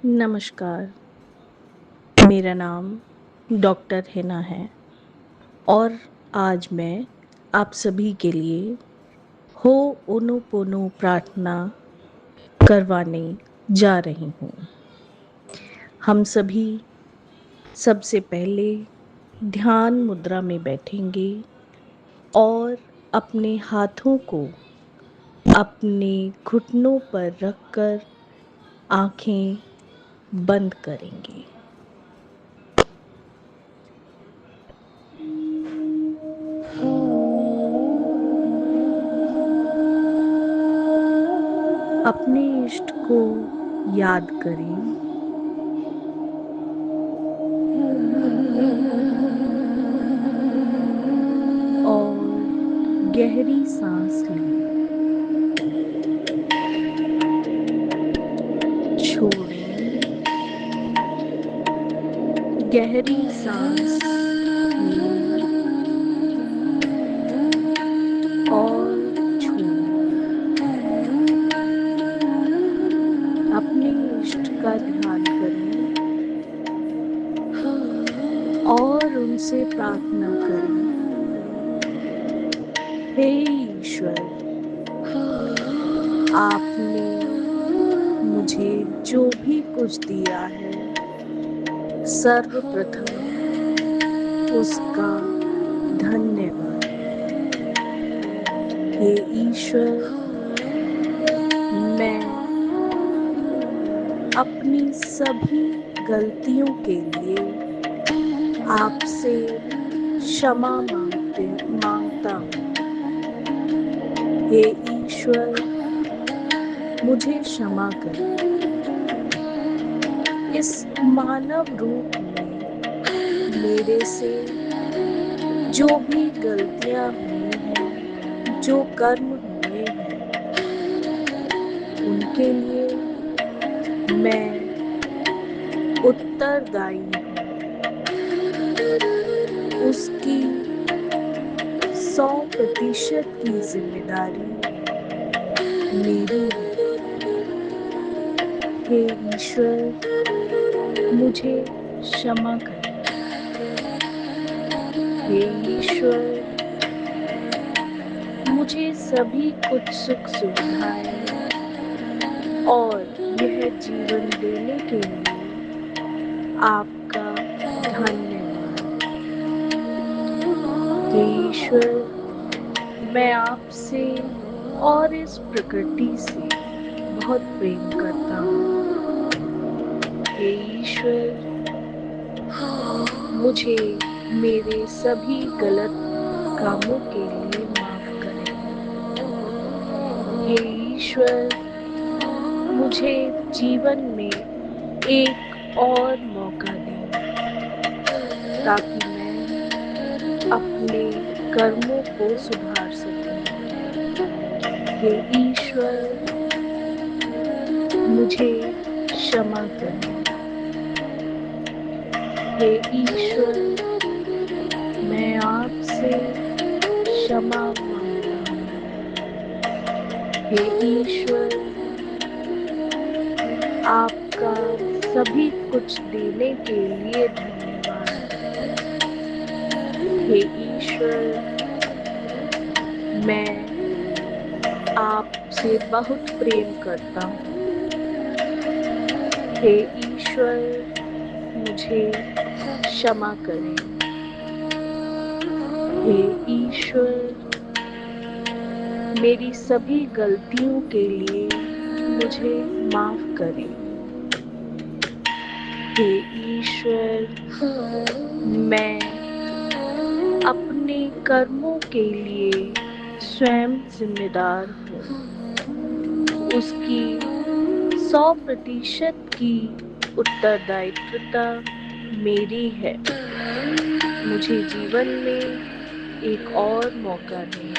नमस्कार, मेरा नाम डॉक्टर हिना है और आज मैं आप सभी के लिए होओनोपोनो प्रार्थना करवाने जा रही हूँ। हम सभी सबसे पहले ध्यान मुद्रा में बैठेंगे और अपने हाथों को अपने घुटनों पर रखकर आँखें बंद करेंगे। अपने इष्ट को याद करें और गहरी सांस लें। छोड़ें, गहरी सांस लें और छोड़ें। अपने इष्ट का ध्यान करें और उनसे प्रार्थना करें, हे ईश्वर, आपने मुझे जो भी कुछ दिया है सर्वप्रथम उसका धन्यवाद। हे ईश्वर, मैं अपनी सभी गलतियों के लिए आपसे क्षमा मांगता हूँ। हे ईश्वर, मुझे क्षमा करें। इस मानव रूप में मेरे से जो भी गलतियां हुई हैं, जो कर्म हुए हैं, उनके लिए मैं उत्तरदायी हूँ। उसकी 100% की जिम्मेदारी मेरी है। हे ईश्वर, मुझे क्षमा करें। हे ईश्वर, मुझे सभी कुछ सुख सुविधाएं और यह जीवन देने के लिए आपका धन्यवाद। हे ईश्वर, मैं आपसे और इस प्रकृति से बहुत प्रेम करता हूँ। हे ईश्वर, मुझे मेरे सभी गलत कामों के लिए माफ करें। हे ईश्वर, मुझे जीवन में एक और मौका दें ताकि मैं अपने कर्मों को सुधार सकूं। हे ईश्वर, मुझे क्षमा करें। हे ईश्वर, मैं आपसे क्षमा मांगता हूँ। हे ईश्वर, आपका सभी कुछ देने के लिए धन्यवाद। हे ईश्वर, मैं आपसे बहुत प्रेम करता हूँ। हे ईश्वर, मुझे क्षमा करें। हे ईश्वर, मेरी सभी गलतियों के लिए मुझे माफ करें। हे ईश्वर, मैं अपने कर्मों के लिए स्वयं जिम्मेदार हूँ। उसकी 100% की उत्तरदायित्वता मेरी है। मुझे जीवन में एक और मौका दें।